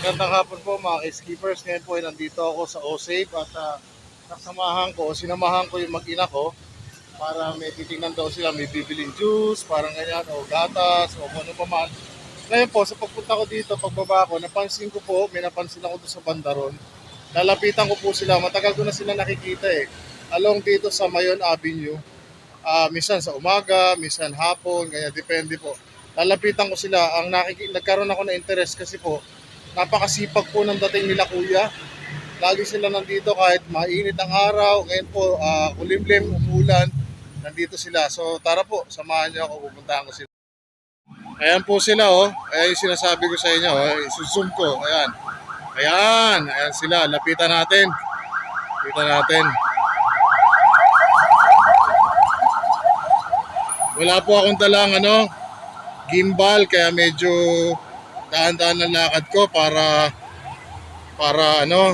Magandang hapon po mga skippers. Ngayon po ay nandito ako sa OSAFE at sinamahan ko yung mag-ina ko para may titingnan daw sila, may bibiling juice, parang ganyan, o gatas, o kung ano pa man. Ngayon po, sa pagpunta ko dito, pagbaba ko, napansin ko po, may napansin ako doon sa bandaron. Lalapitan ko po sila, matagal ko na sila nakikita eh. Along dito sa Mayon Avenue, minsan sa umaga, minsan hapon, ganyan, depende po. Lalapitan ko sila, nagkaroon ako ng interest kasi po, napakasipag po ng dating nila kuya. Lagi sila nandito kahit mainit ang araw. Ngayon po, kulimlim, umulan, nandito sila. So tara po, samahan niyo ako, pupuntahan ko sila. Ayan po sila oh. Ayan yung sinasabi ko sa inyo. Isusum ko. Ayan. Ayan sila. Lapitan natin. Wala po akong dalang gimbal, kaya medyo daan-daan ang lakad ko para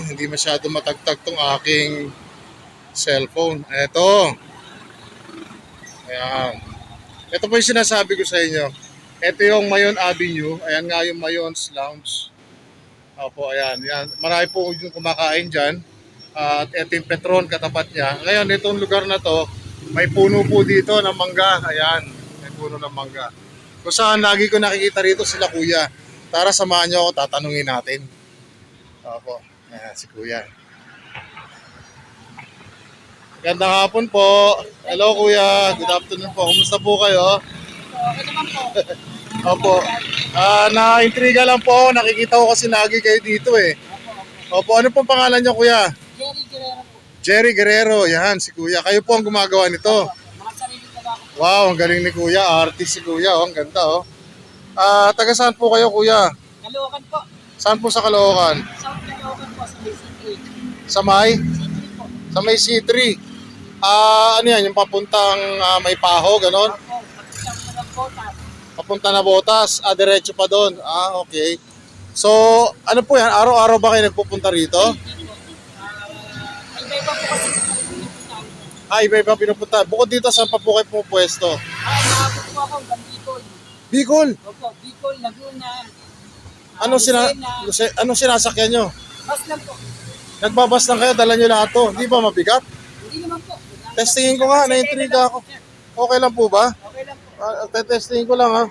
hindi masyado matagtag tong aking cellphone. Ayan. Ito po yung sinasabi ko sa inyo. Ito yung Mayon Avenue. Ayan nga yung Mayon's Lounge. Opo, ayan. Marami po yung kumakain dyan. At ito yung Petron katapat niya. Ngayon, itong lugar na to, may puno po dito ng mangga. Ayan, may puno ng mangga. Kung saan lagi ko nakikita rito sila kuya. Tara, samahan niyo ako, tatanungin natin. Opo, ayan si kuya. Gandang hapon po. Hello kuya, good afternoon po. Kumusta po kayo? Okay naman po. Opo. Na-intriga lang po. Nakikita ko kasi lagi kayo dito eh. Opo, ano pong pangalan niyo kuya? Jerry Guerrero po. Jerry Guerrero, yan si kuya. Kayo po ang gumagawa nito. Mga sarili ko ba ako? Wow, ang galing ni kuya. Artist si kuya, ang ganda oh. Taga saan po kayo kuya? Caloocan po. Saan po sa Caloocan? South Caloocan po sa May City. Sa May? City po. Sa May C3. Ano yan, yung papuntang May Paho, ganon? Opo, patisang mo ng botas. Papunta na Botas, diretso pa doon. Okay. So, ano po yan? Araw-araw ba kayo nagpupunta rito? Iba-iba po kasi pinupuntahan. Iba-iba pinupunta. Bukod dito, saan pa po kayo pumupwesto? Nakapot po ako hanggang Bicol. Bicol! Opo, Bicol, Laguna. Anong sinasakyan nyo? Bus lang po. Nagbabas lang kayo, dala nyo lahat to. Hindi ba mabigat? Hindi naman po. Testingin ko nga, na-intriga ako. Okay lang po ba? Okay lang po. Testingin ko lang ha.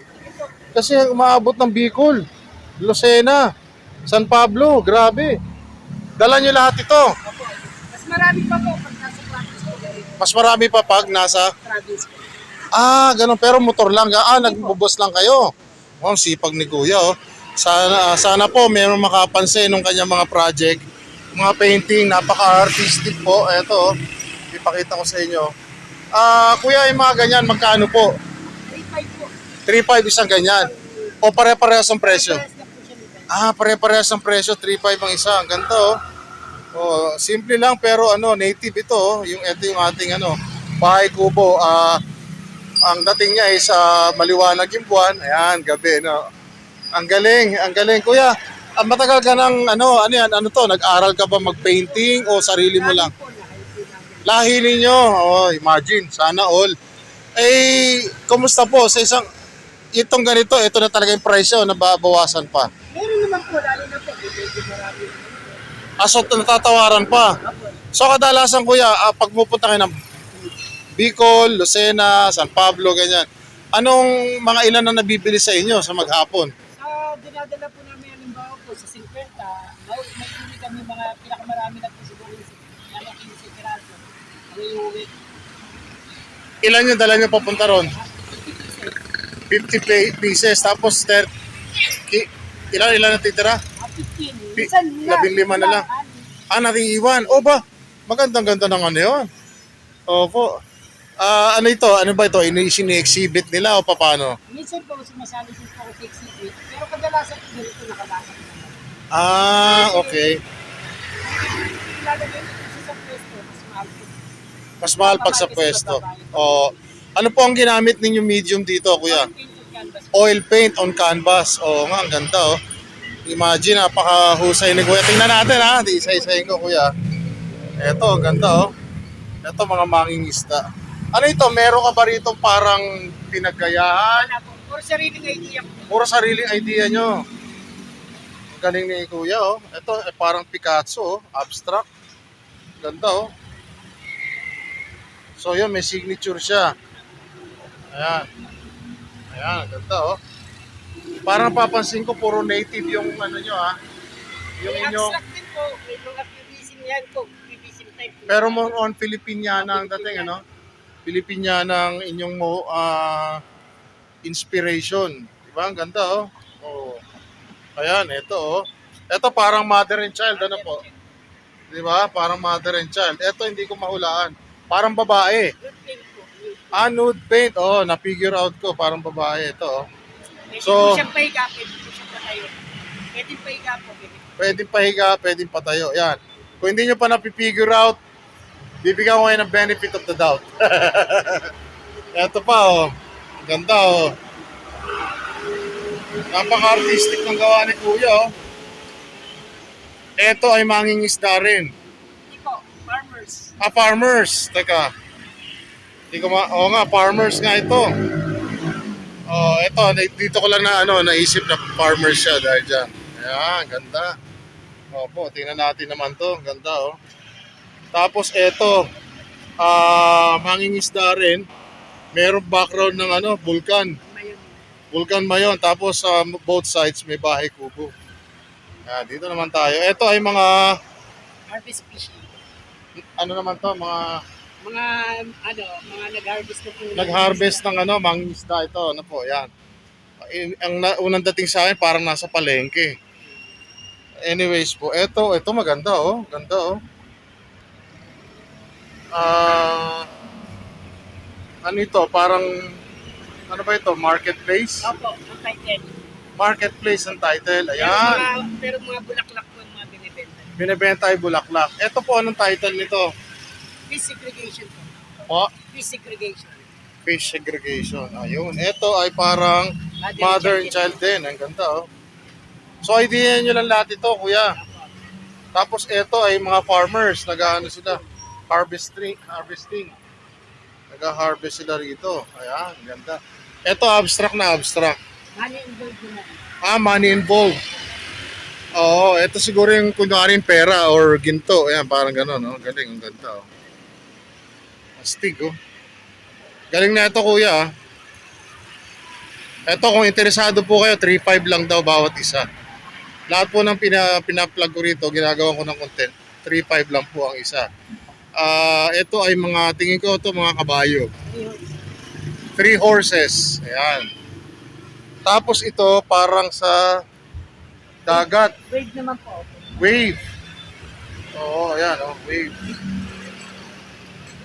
Kasi umaabot ng Bicol, Lucena, San Pablo, grabe. Dala nyo lahat ito. Opo. Mas marami pa po pag nasa province po. Mas marami pa pag nasa... Province po. Ganun. Pero motor lang. Nagbubos lang kayo. Ang sipag ni kuya oh. Sana po mayroong makapansin nung kanyang mga project. Mga painting, napaka-artistic po. Ito oh. Ipakita ko sa inyo. Kuya, yung mga ganyan, magkano po? 3.5 po. 3.5 isang ganyan. O pare-parehas ang presyo? Parehas na po siya nito. Pare-parehas ang presyo. 3.5 ang isa. Ang ganda oh. Simple lang pero native ito oh. Ito yung ating bahay kubo. Ang dating niya ay sa maliwanag yung buwan. Ayan, gabi no. Ang galing. Kuya, matagal ka ng nag-aral ka ba mag-painting o sarili mo lang? Lahi ninyo. Imagine, sana all. Kumusta po sa itong ganito, ito na talaga yung presyo, nababawasan pa. Meron naman po, lalo na po. Medyo marami. So natatawaran pa. So kadalasan kuya, pag pupunta kayo ng Bicol, Lucena, San Pablo, ganyan. Anong mga ilan na nabibili sa inyo sa maghapon? Sa dinadala po namin, halimbawa po, sa 50, may pili kami mga pinakamarami na po siguro yung 15 piraso. Yung week. Ilan yung dala nyo papunta ron? 50 pieces. Tapos ilan natitira? 15. Minsan na. 15 na lang. Nating iwan. Ba? Magandang-ganda ng yun. Opo. Ano ito? Ano ba ito? Ini-exhibit nila o paano? Minsan po, sumasali din po ako sa exhibit. Pero kadalasan po dito nakalasap naman. Okay. Lalagay po sa pwesto, mas mahal po. Mas mahal pag sa pwesto. Ano po ang ginamit ninyo medium dito, kuya? Oil paint on canvas. Nga, ang ganda oh. Imagine, napakahusay ni kuya. Tingnan natin ha. Isa-isahin ko kuya. Eto, ang ganda oh. Ito mga mangingisda. Ano ito? Meron ka ba rito parang pinaggayahan? Puro sariling idea ko. Puro sariling idea nyo. galing ni Kuya, oh. Ito, parang Picasso, oh. Abstract. Ganda, oh. So, yun, may signature siya. Ayan. Ayan, ganda, oh. Parang papansin ko, puro native yung ano nyo, ha. Yung May inyong, abstract din po. May mga cubism yan po. Cubism type. pero more on Filipiniana ang dating, ano. Filipiniana ang inyong inspiration. Diba? Ang ganda, oh. Oh. Ayan, ito, oh. Ito parang mother and child, ano po? Diba? Parang mother and child. Ito, hindi ko mahulaan. Parang babae. Good thing po. Nude paint. Oh, na-figure out ko. Parang babae. Ito, oh. Pwede So- po siyang pahiga. Pwede po siyang patayo. Pwede pahiga po. Pwedeng pahiga, pwedeng patayo. Yan. Kung hindi nyo pa na-figure out, bibigyan ko kayo ng benefit of the doubt. Ito pa, oh. Ganda, oh. Napaka-artistic ng gawa ni Kuya, oh. Ito ay mangingisda rin. Hindi po. Farmers. Farmers. Teka. Oo nga, farmers nga ito. Oh, ito, dito ko lang naisip na farmers siya dahil dyan. Ayan, ganda. Opo, tingnan natin naman to. Ganda, oh. Tapos ito, mangingisda rin. Merong background ng vulkan. Mayon. Vulkan Mayon. Tapos both sides may bahay kubo. Dito naman tayo. Ito ay mga, Harvest fishing. ano naman to, mga Mga nag-harvest na po. nag-harvest ng mangingisda ito. Ano po, yan. Unang dating sa akin, parang nasa palengke. Anyways po, ito maganda, oh. Ganda, oh. Ano ito? Parang, ano ba ito? Marketplace? Opo, ang title. Marketplace ang title. Ayan. Pero mga bulaklak po ang mga binibenta. Binibenta ay bulaklak. Ito po, anong title nito? Fish segregation po. Po, Fish segregation. fish segregation. Ayun. Ito ay parang mother and child din. Ang ganda, oh. So, idea nyo lang lahat ito, kuya. Opo. Tapos ito ay mga farmers. Nag-ano sila? Harvesting. Nag-harvest sila rito. Ayan, ganda. Ito, abstract na abstract. Money involved din na. Money involved. Oo, ito siguro yung kunwari pera or ginto. Ayan, parang gano'n, no? Galing, ang ganda, oh. Astig, oh. Galing na ito, kuya, ah. Ito, kung interesado po kayo, 3.5 lang daw bawat isa. Lahat po ng pina-plug ko rito, ginagawa ko ng content, 3.5 lang po ang isa. Ito ay tingin ko ito mga kabayo. 3 horses. Ayan. Tapos ito parang sa dagat. Wave naman po. Wave. Oo, ayan, oh, wave.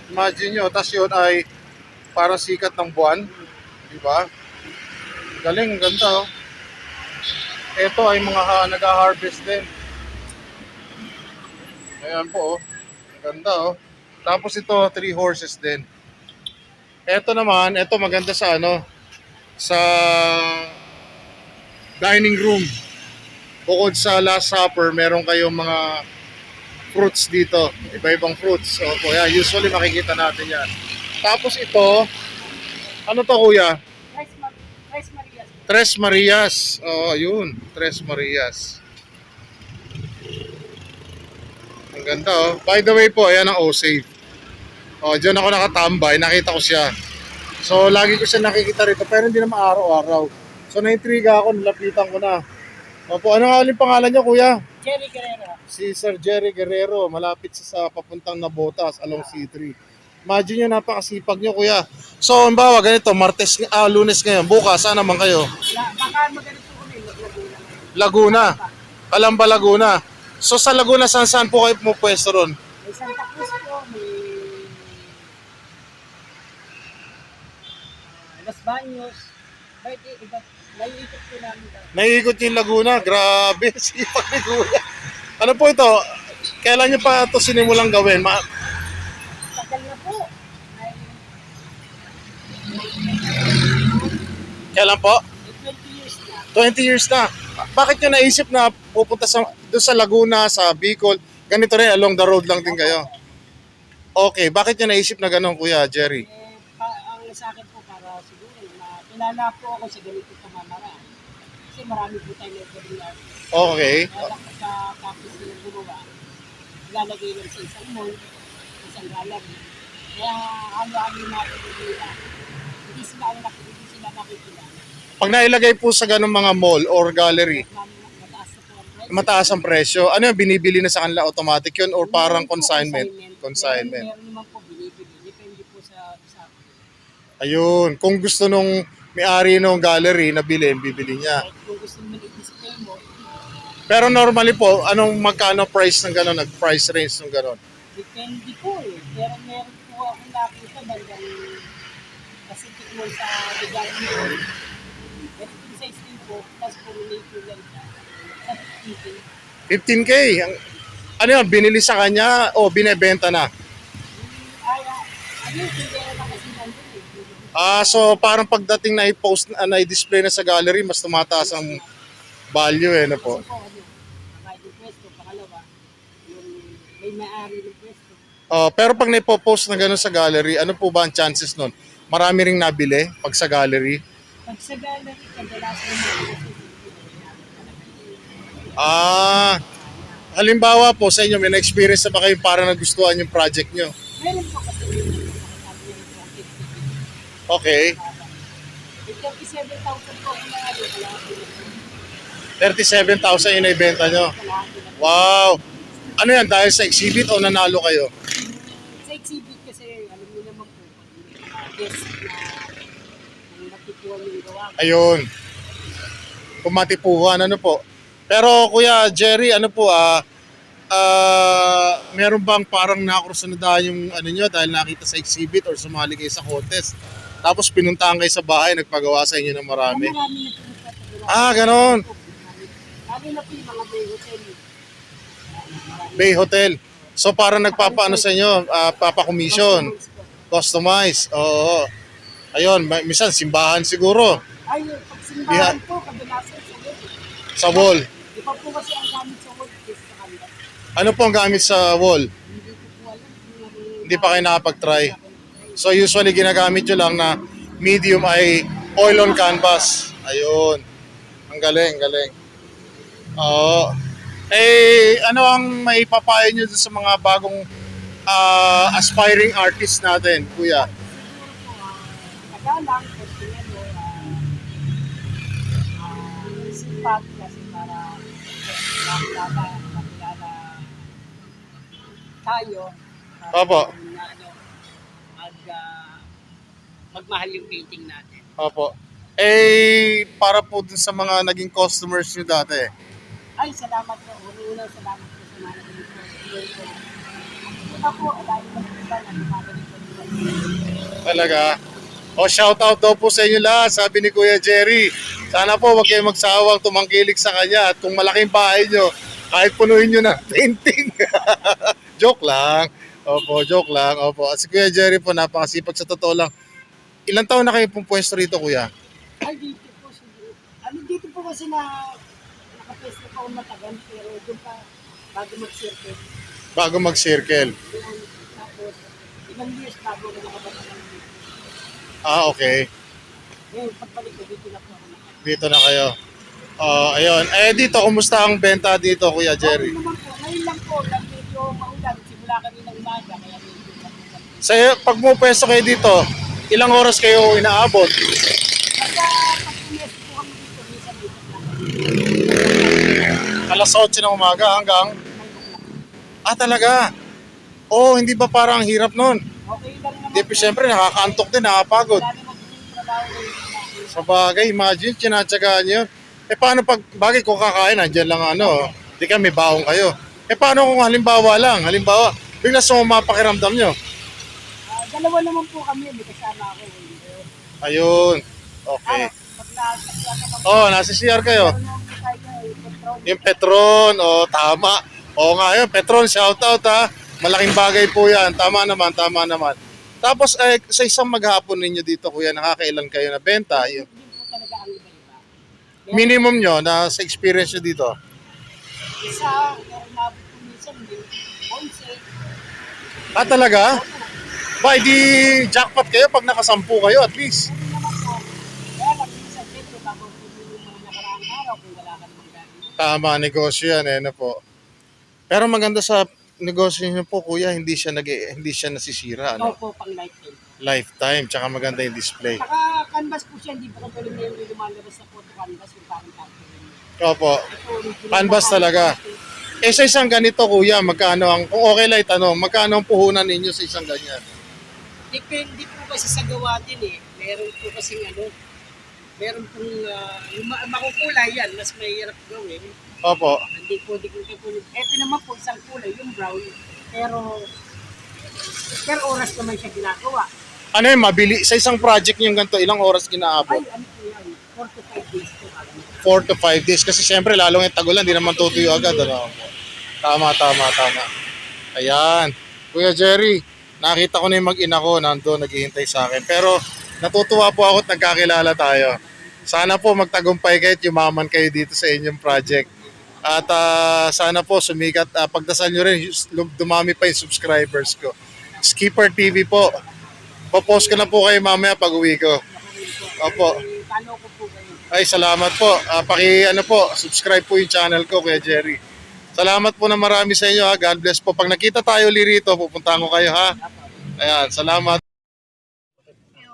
Imagine nyo, tas yun ay parang sikat ng buwan. Diba? Galing, ganda, oh. Ito ay mga nag-harvest din. Ayan po, oh. Ganda, oh. Tapos ito, 3 horses din. Ito naman, ito maganda sa sa dining room. Bukod sa Last Supper, meron kayong mga fruits dito. Iba-ibang fruits. Opo, yan. Usually makikita natin yan. Tapos ito, ano to, kuya? Tres Marias. Tres Marias. Oo, yun. Tres Marias. Ang ganda, oh. By the way po, ayan ang O-Save. Oh, diyan ako nakatambay. Nakita ko siya. So, lagi ko siya nakikita rito. Pero hindi naman araw-araw. So, naintriga ako. Nilapitan ko na. Opo, ano nga ulit pangalan niyo, kuya? Jerry Guerrero. Si Sir Jerry Guerrero. Malapit sa papuntang Nabotas along C3. Imagine nyo, napakasipag nyo, kuya. So, ang bawa, ganito, Lunes ngayon. Bukas, saan naman kayo? Baka maganda po kami, Laguna. Laguna. Calamba, Laguna. So, sa Laguna, saan po kayo pumupwesto ron? May Santa Cruz po, may Los Baños. Naiikot po namin. Naiikot yung Laguna. Grabe, sipag ni kuya. Ano po ito? Kailan nyo pa ito sinimulang gawin? Tagal na po. Kailan po? 20 years na. 20 years na. Bakit nyo naisip na pupunta doon sa Laguna, sa Bicol? Ganito rin, along the road lang din kayo. Okay, bakit nyo naisip na gano'n, Kuya Jerry? Ang sa akin po para siguro, kilala po ako sa ganito pamamaraan. Kasi marami po tayo nagawin artist. Okay. Kaya lang pagka-tapos nila gumawa, ilalagay lang sa isang mall, isang gallery. Kaya halo-halo natin nila. Hindi sila nakikilala. Pag nailagay po sa ganung mga mall or gallery, Mataas na po ang price. mataas ang presyo. Ano yung binibili na sa kanila automatic yun or parang Meron po consignment? Meron Consignment. naman po binibili. Depende po sa Ayun. Kung gusto nung may-ari ng gallery na bilhin, bibili niya. kahit kung gusto mo i-display mo, Pero normally po, anong magkano price ng gano'n? Nag-price range ng gano'n? depende po eh. Pero meron po akong nakita bandang Pacific Mall sa Ligang Mall. Pero yung size din po, plus po may lang siya. Sa 15K. 15K. Ano yun? Binili sa kanya o binebenta na? Ay, ayun, tindera na kasi nandun eh. So parang pagdating na i-post na i-display na sa gallery, mas tumataas ang value eh, ano po? Kasi po, kahit yung pwesto, pangalawa, yung may may-ari ng pwesto. Pero pag naipopost na gano'n sa gallery, ano po ba ang chances nun? Marami ring nabili pag sa gallery. Pag sa gallery, kadalasan mo, kasi Halimbawa po sa inyo, may na-experience na ba kayo para nagustuhan yung project nyo? meron po kasi yung sabi niya po ang exhibit. Okay. 37,000 po ang naari, kalahati na po. 37,000 yung naibenta nyo. Kalahati na po. Wow! Ano yan, dahil sa exhibit o nanalo kayo? Sa exhibit kasi, alam niyo naman po, guest na natituan yung gawa. Ayun. Pumatipuhan, ano po. Pero Kuya Jerry, ano po, meron bang parang nakursunadahan yung ano nyo dahil nakita sa exhibit or sumali kayo sa contest? Tapos pinuntahan kayo sa bahay, nagpagawa sa inyo ng marami. Marami na po nagpapagawa. Ganon. Lalo na po yung mga bay hotel. Bay Hotel. So parang nagpapaano sa inyo, papakomission, customize. Oo. Ayun, minsan simbahan siguro Ay, pag simbahan po, kadalasan sa web. sa wall. Di pa po kasi ang gamit sa web is sa kanila. Ano po ang gamit sa wall? Hindi ko po alam kung Hindi pa kayo nakapag-try. So usually ginagamit nyo lang na medium ay oil on canvas. Ayun. Ang galing, galing. Oo. Ano ang maipapayo nyo sa mga bagong aspiring artists natin, kuya? siguro po, nagalang, kasi ano, sipat kasi para makilala tayo. Opo. Na, ano, magmahal yung painting natin. Opo. Para po dun sa mga naging customers nyo dati. Ay, salamat po. Una, salamat po sa mga naging po. Iba po, dahil po iba na lumabalik po nila. Talaga. Shoutout daw po sa inyo lahat, sabi ni Kuya Jerry. Sana po wag kayong magsawang tumangkilik sa kanya. At kung malaking bahay nyo, kahit punuin nyo ng painting. Joke lang. Opo, joke lang. Opo. At si Kuya Jerry po, napakasipag sa totoo lang. Ilang taon na kayo pong pwesto rito, Kuya? Ay, dito po siguro. Ano, dito po kasi na nakapesto pa ako matagal, pero doon pa, bago mag-circle. Bago mag-circle. Doon, tapos, ilang years bago na nakabata ng dito. Okay. Ngayon, pagbalik ko, dito na po ako nakabata. Dito na kayo. Ayun. Dito, kumusta ang benta dito, Kuya Jerry? Okay naman po, ngayon lang po, lang medyo maulan, simula kami ng umaga, kaya medyo maulan. Pag pumupwesto kayo dito, ilang oras kayo inaabot? Basta, pag pumesto po kami dito, minsan dito lang. Alas 8 ng umaga hanggang... Talaga? Hindi ba parang hirap nun? Okay lang naman. Di, siyempre, nakakaantok din, nakakapagod. Wala naman po yung trabaho na yun. Sa bagay, imagine, sinatsagaan nyo. Paano pag, bagay kung kakain, andyan lang ano, di ka may baong kayo. Paano kung halimbawa lang, bigla sumama pakiramdam nyo? Dalawa naman po kami, may kasama ako. Ayun, okay. Pag naman Nasa CR kayo. meron naman po tayo, control. Yung Petron, tama. Nga yun, Petron, shoutout ha. Malaking bagay po yan, tama naman. Tapos, sa isang maghapon ninyo dito, kuya, nakakailan kayo na benta? Yun po talaga ang iba-iba. Minimum nyo na sa experience nyo dito? Isa, meron na po minsan, may 11. Talaga? Ba, di jackpot kayo pag nakasampu kayo at least. Meron naman po. Kaya lang, minsan, siyempre, bago po yung mga nakaraang araw, kung wala ka namang gagawin. Tama, negosyo yan, ano po. Pero maganda sa negosyo niyo po, kuya, hindi siya nasisira, ano? Opo, pang lifetime. Lifetime, tsaka maganda yung display. Saka canvas po siya, hindi po katulad na yung lumalabas sa photo canvas, yung parang cartoon. Opo, Ito, original canvas na talaga. canvas. Sa isang ganito, kuya, kung okay lang itanong, magkano ang puhunan ninyo sa isang ganyan? Depende po kasi sa gawa din eh. Meron po kasing meron pong yung makukulay yan, mas mahirap gawin. Opo, Hindi po, ito naman po isang kulay, yung brown. Pero, per oras naman siya ginagawa. ano yung mabili? Sa isang project yung ganito, ilang oras Ay, ginaabot? ano po yan, 4 to 5 days po alam. 4 to 5 days. Kasi siyempre, lalong yung tagulan, di naman tutuyo agad. Ano? Tama. Ayan. Kuya Jerry, nakita ko na yung mag-ina ko, nandun, naghihintay sa akin. Pero, natutuwa po ako at nagkakilala tayo. Sana po magtagumpay kayo at yumaman kayo dito sa inyong project. At sana po sumikat, pagdasal nyo rin, dumami pa yung subscribers ko. Skipper TV po. Popost ko na po kayo mamaya pag uwi ko. Opo. Talo ko po kayo. Ay, salamat po. Subscribe po yung channel ko, Kuya Jerry. Salamat po na marami sa inyo, ha. God bless po. Pag nakita tayo ulit rito, pupuntahan ko kayo, ha. Ayan, salamat.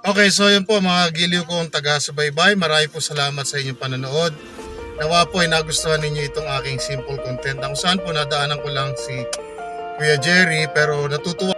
Okay, so yun po mga giliw kong taga-subaybay. Marami po salamat sa inyong panonood. Nawa po ay nagustuhan ninyo itong aking simple content. Kung saan po nadaanan ko lang si Kuya Jerry, pero natutuwa